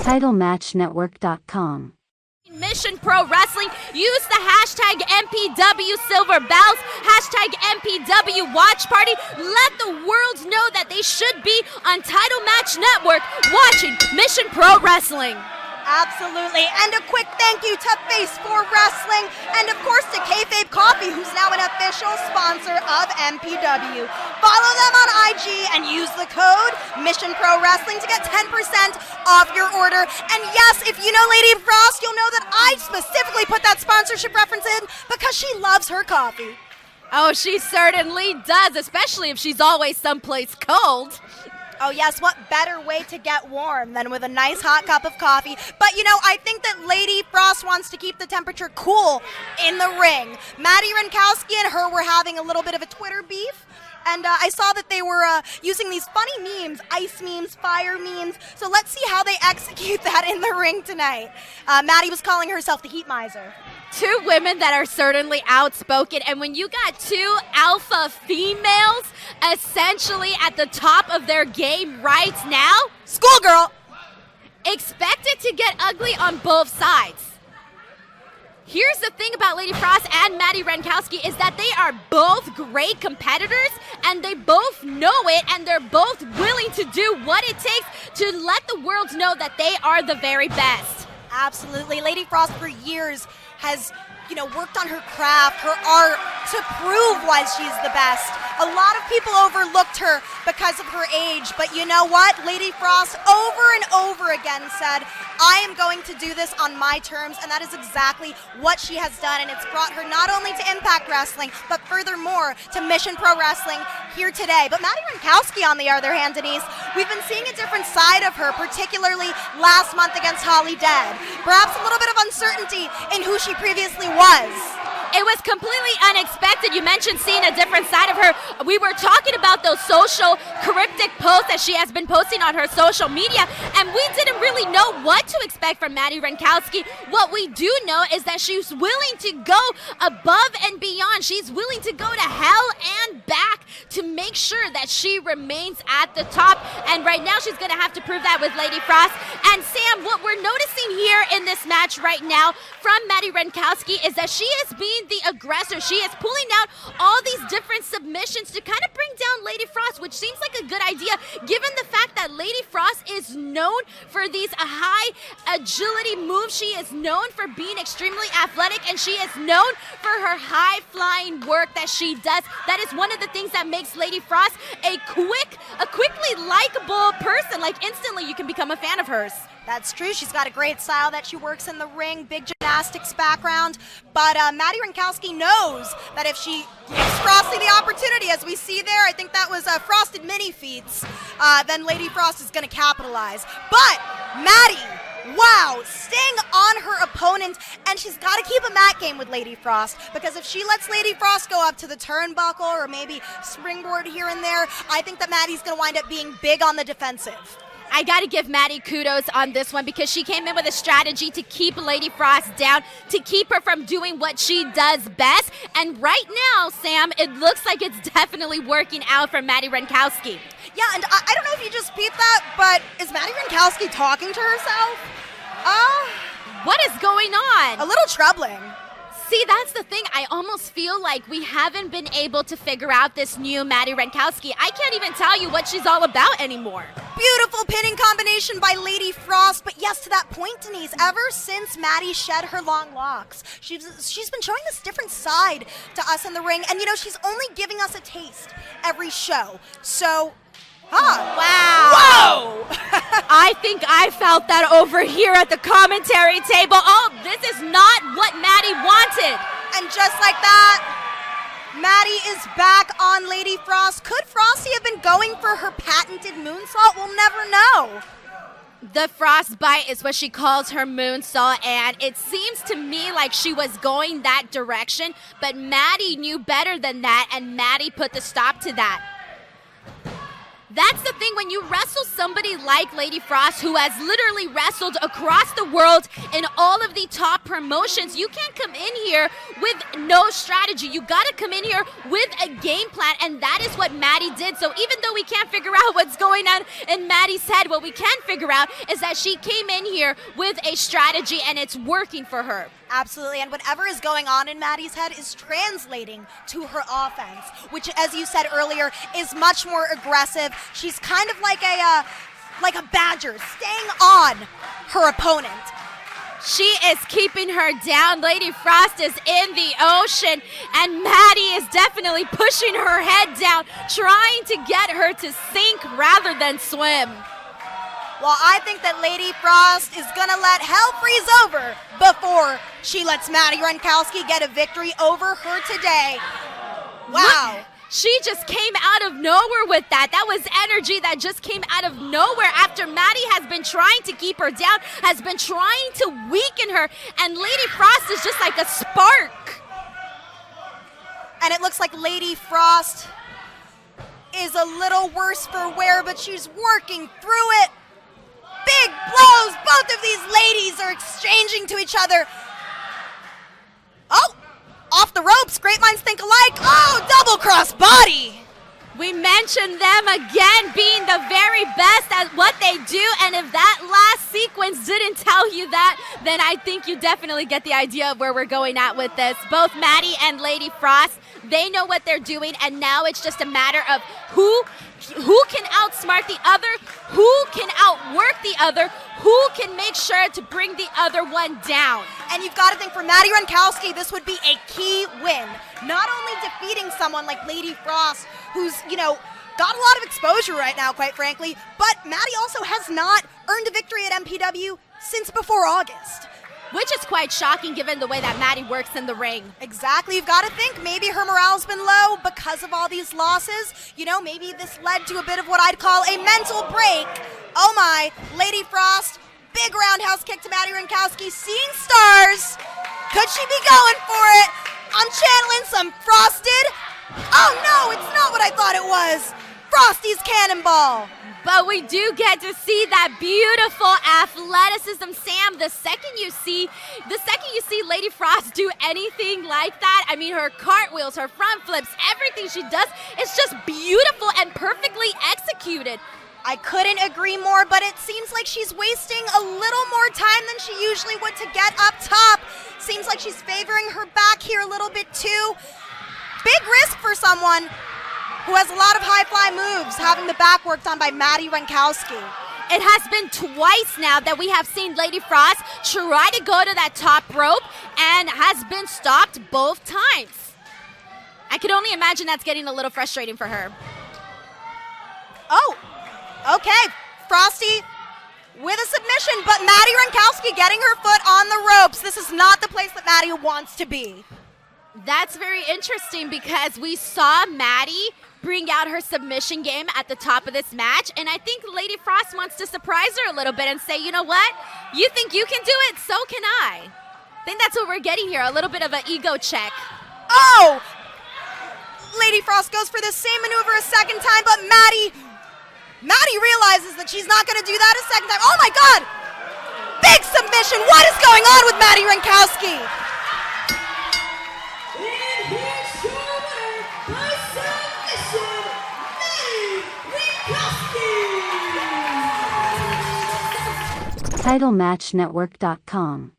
TitleMatchNetwork.com. Mission Pro Wrestling. Use the hashtag MPW Silver Bells, hashtag MPW Watch Party. Let the world know that they should be on Title Match Network watching Mission Pro Wrestling. Absolutely. And a quick thank you to Face for Wrestling and, of course, to Kayfabe Coffee, who's now an official sponsor of MPW. Follow them on IG and use the code Mission Pro Wrestling to get 10% off your order. And yes, if you know Lady Frost, you'll know that I specifically put that sponsorship reference in because she loves her coffee. Oh, she certainly does, especially if she's always someplace cold. Oh yes, what better way to get warm than with a nice hot cup of coffee? But you know, I think that Lady Frost wants to keep the temperature cool in the ring. Madi Wrenkowski and her were having a little bit of a Twitter beef. And I saw that they were using these funny memes, ice memes, fire memes. So let's see how they execute that in the ring tonight. Madi was calling herself the Heat Miser. Two women that are certainly outspoken, and when you got two alpha females essentially at the top of their game right now, schoolgirl, expect it to get ugly on both sides. Here's the thing about Lady Frost and Madi Wrenkowski is that they are both great competitors, and they both know it, and they're both willing to do what it takes to let the world know that they are the very best. Absolutely. Lady Frost for years has, worked on her craft, her art, to prove why she's the best. A lot of people overlooked her because of her age, but you know what? Lady Frost over and over again said, I am going to do this on my terms, and that is exactly what she has done, and it's brought her not only to Impact Wrestling, but furthermore to Mission Pro Wrestling here today. But Madi Wrenkowski, on the other hand, Denise, we've been seeing a different side of her, particularly last month against Holly Dead. Perhaps a little bit of uncertainty in who she previously was. It was completely unexpected. You mentioned seeing a different side of her. We were talking about those social cryptic posts that she has been posting on her social media, and we didn't really know what to expect from Madi Wrenkowski. What we do know is that she's willing to go above and beyond. She's willing to go to hell and back to make sure that she remains at the top, and right now she's going to have to prove that with Lady Frost. And Sam, what we're noticing here in this match right now from Madi Wrenkowski is that she is being the aggressor. She is pulling out all these different submissions to kind of bring down Lady Frost, which seems like a good idea given the fact that Lady Frost is known for these high agility moves. She is known for being extremely athletic, and she is known for her high flying work that she does. That is one of the things that makes Lady Frost a quickly likable person. Like instantly you can become a fan of hers. That's true. She's got a great style that she works in the ring, big gymnastics background. But Madi Wrenkowski knows that if she gives Frosty the opportunity, as we see there, I think that was Frosted Mini Feats, then Lady Frost is going to capitalize. But Madi, wow, staying on her opponent, and she's got to keep a mat game with Lady Frost, because if she lets Lady Frost go up to the turnbuckle or maybe springboard here and there, I think that Madi's going to wind up being big on the defensive. I got to give Madi kudos on this one because she came in with a strategy to keep Lady Frost down, to keep her from doing what she does best. And right now, Sam, it looks like it's definitely working out for Madi Wrenkowski. Yeah, and I don't know if you just peeped that, but is Madi Wrenkowski talking to herself? What is going on? A little troubling. See, that's the thing. I almost feel like we haven't been able to figure out this new Madi Wrenkowski. I can't even tell you what she's all about anymore. Beautiful pinning combination by Lady Frost. But yes, to that point, Denise, ever since Madi shed her long locks, she's been showing this different side to us in the ring. And, she's only giving us a taste every show. So... Wow! Whoa! I think I felt that over here at the commentary table. Oh, this is not what Madi wanted. And just like that, Madi is back on Lady Frost. Could Frosty have been going for her patented moonsault? We'll never know. The frostbite is what she calls her moonsault, and it seems to me like she was going that direction, but Madi knew better than that, and Madi put the stop to that. That's the thing, when you wrestle somebody like Lady Frost, who has literally wrestled across the world in all of the top promotions, you can't come in here with no strategy. You got to come in here with a game plan, and that is what Madi did. So even though we can't figure out what's going on in Madi's head, what we can figure out is that she came in here with a strategy, and it's working for her. Absolutely, and whatever is going on in Madi's head is translating to her offense, which, as you said earlier, is much more aggressive. She's kind of like a badger, staying on her opponent. She is keeping her down. Lady Frost is in the ocean, and Madi is definitely pushing her head down, trying to get her to sink rather than swim. Well, I think that Lady Frost is going to let hell freeze over before she lets Madi Wrenkowski get a victory over her today. Wow. Look, she just came out of nowhere with that. That was energy that just came out of nowhere after Madi has been trying to keep her down, has been trying to weaken her, and Lady Frost is just like a spark. And it looks like Lady Frost is a little worse for wear, but she's working through it. Big blows. Both of these ladies are exchanging to each other. Oh, off the ropes. Great minds think alike. Oh, double cross body. We mentioned them again being the very best at what they do, and if that last sequence didn't tell you that, then I think you definitely get the idea of where we're going at with this. Both Madi and Lady Frost, they know what they're doing, and now it's just a matter of who can outsmart the other, who can outwork the other, who can make sure to bring the other one down. And you've got to think, for Madi Wrenkowski, this would be a key win. Not only defeating someone like Lady Frost, who's, got a lot of exposure right now, quite frankly, but Madi also has not earned a victory at MPW since before August. Which is quite shocking given the way that Madi works in the ring. Exactly. You've got to think maybe her morale's been low because of all these losses. Maybe this led to a bit of what I'd call a mental break. Oh my, Lady Frost, big roundhouse kick to Madi Wrenkowski, seeing stars. Could she be going for it? I'm channeling some Frosted. Oh no, it's not what I thought it was. Frosty's Cannonball. But we do get to see that beautiful athleticism, Sam. The second you see Lady Frost do anything like that, I mean, her cartwheels, her front flips, everything she does is just beautiful and perfectly executed. I couldn't agree more, but it seems like she's wasting a little more time than she usually would to get up top. Seems like she's favoring her back here a little bit too. Big risk for someone who has a lot of high-fly moves, having the back worked on by Madi Wrenkowski. It has been twice now that we have seen Lady Frost try to go to that top rope and has been stopped both times. I can only imagine that's getting a little frustrating for her. Oh, okay. Frosty with a submission, but Madi Wrenkowski getting her foot on the ropes. This is not the place that Madi wants to be. That's very interesting because we saw Madi bring out her submission game at the top of this match, and I think Lady Frost wants to surprise her a little bit and say, you know what? You think you can do it? So can I. I think that's what we're getting here, a little bit of an ego check. Oh! Lady Frost goes for the same maneuver a second time, but Madi realizes that she's not going to do that a second time. Oh my God! Big submission! What is going on with Madi Wrenkowski? TitleMatchNetwork.com